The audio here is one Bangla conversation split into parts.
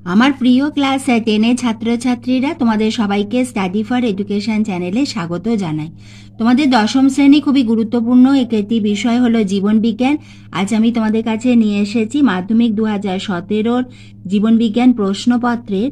আমার প্রিয় ক্লাস 10-এর ছাত্রছাত্রীরা, তোমাদের সবাইকে স্টাডি ফর এডুকেশন চ্যানেলে স্বাগত জানাই। তোমাদের দশম শ্রেণী খুবই গুরুত্বপূর্ণ একটি বিষয় হলো জীবন বিজ্ঞান। আজ আমি তোমাদের কাছে নিয়ে এসেছি মাধ্যমিক 2017 জীবন বিজ্ঞান প্রশ্নপত্রের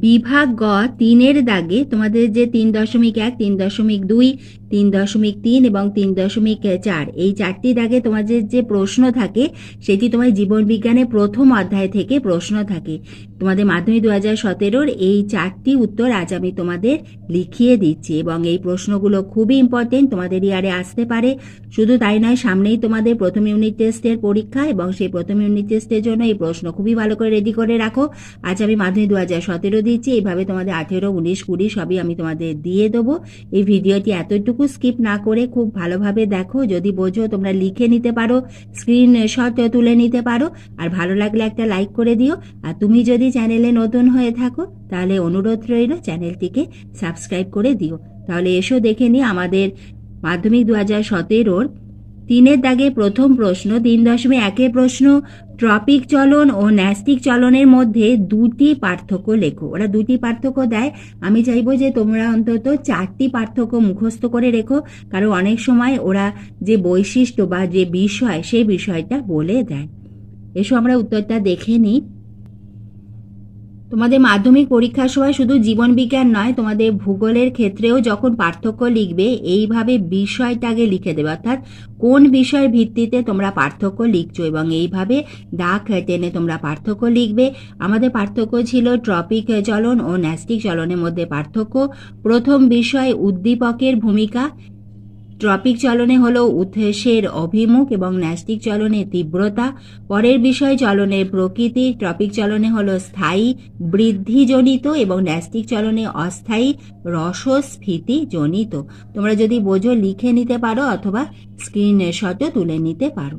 বিভাগ গ 3-এর দাগে তোমাদের যে 3.1, 3.2, 3.3 এবং 3.4 এই 4টি দাগে তোমাদের যে প্রশ্ন থাকে সেটি তোমার জীবন বিজ্ঞানের প্রথম অধ্যায় থেকে প্রশ্ন থাকে। তোমাদের মাধ্যমিক 2017 এই 4টি উত্তর আজ আমি তোমাদের লিখিয়ে দিচ্ছি এবং এই প্রশ্নগুলো খুবই ইম্পর্টেন্ট, তোমাদের ইয়ারে আসতে পারে। শুধু তাই নয়, সামনেই তোমাদের প্রথম ইউনিট টেস্টের পরীক্ষা এবং সেই প্রথম ইউনিট টেস্টের জন্য এই প্রশ্ন খুবই ভালো করে রেডি করে রাখো। আজ আমি মাধ্যমিক 2017 দিচ্ছি, এইভাবে তোমাদের 18, 19, 20 সবই আমি তোমাদের দিয়ে দেবো। এই ভিডিওটি এতটুকু স্কিপ না করে খুব ভালোভাবে দেখো। যদি বোঝো তোমরা লিখে নিতে পারো, স্ক্রিনশট তুলে নিতে পারো, আর ভালো লাগলে একটা লাইক করে দিও। আর তুমি যদি চ্যানেলে নতুন হয়ে থাকো তাহলে অনুরোধ রইল চ্যানেলটিকে সাবস্ক্রাইব করে দিও। তাহলে এসো দেখে নিই আমাদের মাধ্যমিক 2017 3-এর দাগে প্রথম প্রশ্ন। 3.1 প্রশ্ন, ট্রপিক চলন ও ন্যাস্টিক চলনের মধ্যে দুটি পার্থক্য লেখো। ওরা দুটি পার্থক্য দেয়, আমি চাইবো যে তোমরা অন্তত 4টি পার্থক্য মুখস্থ করে রেখো, কারণ অনেক সময় ওরা যে বৈশিষ্ট্য বা যে বিষয় সেই বিষয়টা বলে দেয়। এসো আমরা উত্তরটা দেখে নিই। তোমাদের মাধ্যমিক পরীক্ষার সময় শুধু জীবন বিজ্ঞান নয়, তোমাদের ভূগোলের ক্ষেত্রেও যখন পার্থক্য লিখবে এইভাবে বিষয়টাকে লিখে দেবে, অর্থাৎ কোন বিষয়ের ভিত্তিতে তোমরা পার্থক্য লিখছো এবং এইভাবে দাগ টেনে তোমরা পার্থক্য লিখবে। আমাদের পার্থক্য ছিল ট্রপিক চলন ও ন্যাস্টিক চলনের মধ্যে পার্থক্য। প্রথম বিষয় উদ্দীপকের ভূমিকা। ট্রপিক চলনে হলো উৎসের অভিমুখ এবং ন্যাস্টিক চলনে তীব্রতা। পরের বিষয় চলনের প্রকৃতি। ট্রপিক চলনে হলো স্থায়ী বৃদ্ধিজনিত এবং ন্যাস্টিক চলনে অস্থায়ী রসস্ফীতিজনিত। তোমরা যদি বোঝো লিখে নিতে পারো অথবা স্ক্রিনশটও তুলে নিতে পারো।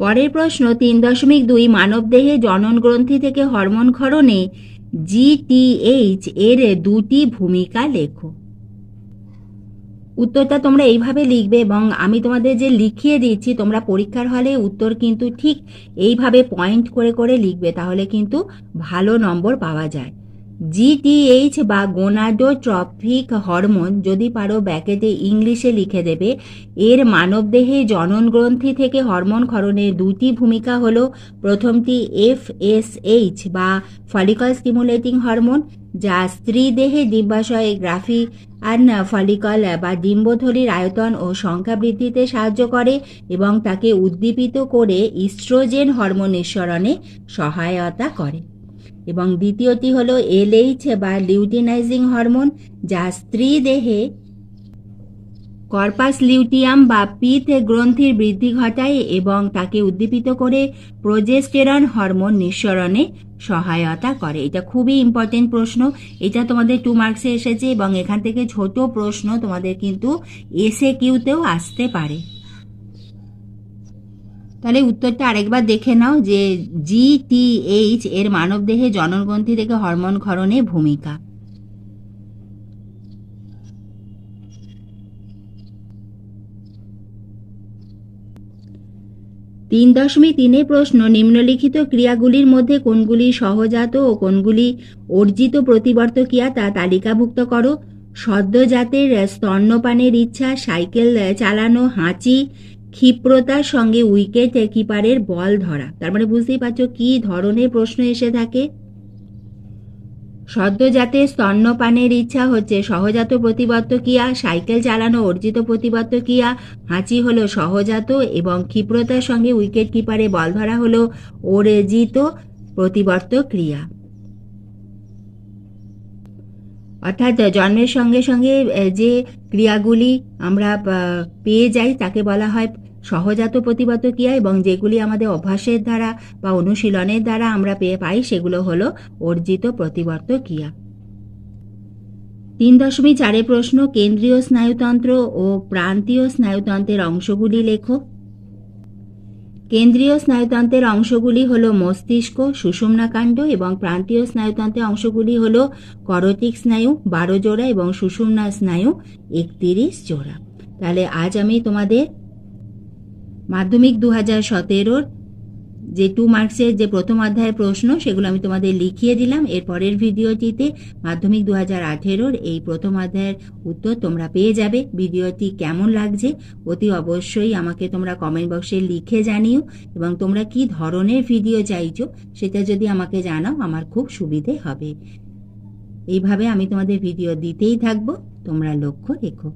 পরের প্রশ্ন 3.2, মানবদেহে জনন গ্রন্থি থেকে হরমোন ক্ষরণে GTH এর দুটি ভূমিকা লেখো। উত্তরটা তোমরা এইভাবে লিখবে এবং আমি তোমাদের যে লিখিয়ে দিচ্ছি তোমরা পরীক্ষার হলে উত্তর কিন্তু ঠিক এইভাবে পয়েন্ট করে করে লিখবে, তাহলে কিন্তু ভালো নম্বর পাওয়া যায়। GTH বা গোনাডোট্রপিক হরমোন, যদি পারো ব্যাকেটে ইংলিশে লিখে দেবে। এর মানবদেহে জনন গ্রন্থি থেকে হরমোন ক্ষরণের দুটি ভূমিকা হলো, প্রথমটি FSH বা ফলিকল স্টিমুলেটিং হরমোন, যা স্ত্রী দেহে ডিম্বাশয়ে গ্রাফিয়ান ফলিকল বা ডিম্বথলির আয়তন ও সংখ্যা বৃদ্ধিতে সাহায্য করে এবং তাকে উদ্দীপিত করে ইস্ট্রোজেন হরমোন নিঃসরণে সহায়তা করে। এবং দ্বিতীয়টি হলো LH বা লিউটিনাইজিং হরমোন, যা স্ত্রী দেহে কর্পাস লিউটিয়াম বা পিত গ্রন্থির বৃদ্ধি ঘটায় এবং তাকে উদ্দীপিত করে প্রোজেস্টেরন হরমোন নিঃসরণে সহায়তা করে। এটা খুবই ইম্পর্টেন্ট প্রশ্ন, এটা তোমাদের 2 মার্কসে এসেছে এবং এখান থেকে ছোট প্রশ্ন তোমাদের কিন্তু SAQতেও আসতে পারে। তাহলে উত্তরটা আরেকবার দেখে নাও যে GTH এর মানবদেহে জননগ্রন্থি থেকে হরমোন ক্ষরণে ভূমিকা। তিন 3.3 প্রশ্ন, নিম্নলিখিত ক্রিয়াগুলির মধ্যে কোনগুলি সহজাত ও কোনগুলি অর্জিত প্রতিবর্তকিয়া তা তালিকাভুক্ত করো। সদ্যজাতের স্তন্যপানের ইচ্ছা, সাইকেল চালানো, হাঁচি, ক্ষিপ্রতার সঙ্গে উইকেট কিপারের বল ধরা। তার মানে বুঝতেই পারছো কি ধরনের প্রশ্ন এসে থাকে। সদ্যজাতের স্তন্যপানের ইচ্ছা হচ্ছে সহজাত প্রতিবর্তকিয়া, সাইকেল চালানো অর্জিত প্রতিবর্তকিয়া, হাঁচি হলো সহজাত এবং ক্ষিপ্রতার সঙ্গে উইকেট কিপারে বল ধরা হলো অর্জিত প্রতিবর্ত ক্রিয়া। অর্থাৎ জন্মের সঙ্গে সঙ্গে যে ক্রিয়াগুলি আমরা পেয়ে যাই তাকে বলা হয় সহজাত প্রতিবর্ত ক্রিয়া এবং যেগুলি আমাদের অভ্যাসের দ্বারা বা অনুশীলনের দ্বারা আমরা পাই সেগুলো হলো অর্জিত প্রতিবর্ত ক্রিয়া। 3.4 প্রশ্ন, কেন্দ্রীয় স্নায়ুতন্ত্র ও প্রান্তীয় স্নায়ুতন্ত্রের অংশগুলি লেখো। কেন্দ্রীয় স্নায়ুতন্ত্রের অংশগুলি হলো মস্তিষ্ক, সুষুম্নাকাণ্ড এবং প্রান্তীয় স্নায়ুতন্ত্রের অংশগুলি হলো করটিক স্নায়ু 12 জোড়া এবং সুষুম্না স্নায়ু 31 জোড়া। তাহলে আজ আমি তোমাদের মাধ্যমিক 2017 যে 2 মার্কসের যে প্রথম অধ্যায়ের প্রশ্ন সেগুলো আমি তোমাদের লিখিয়ে দিলাম। এর পরের ভিডিওটিতে মাধ্যমিক 2018-র এই প্রথম অধ্যায়ের উত্তর তোমরা পেয়ে যাবে। ভিডিওটি কেমন লাগছে অতি অবশ্যই আমাকে তোমরা কমেন্ট বক্সে লিখে জানিও, এবং তোমরা কি ধরনের ভিডিও চাইছো সেটা যদি আমাকে জানাও আমার খুব সুবিধে হবে। এইভাবে আমি তোমাদের ভিডিও দিতেই থাকবো, তোমরা লক্ষ্য রেখো।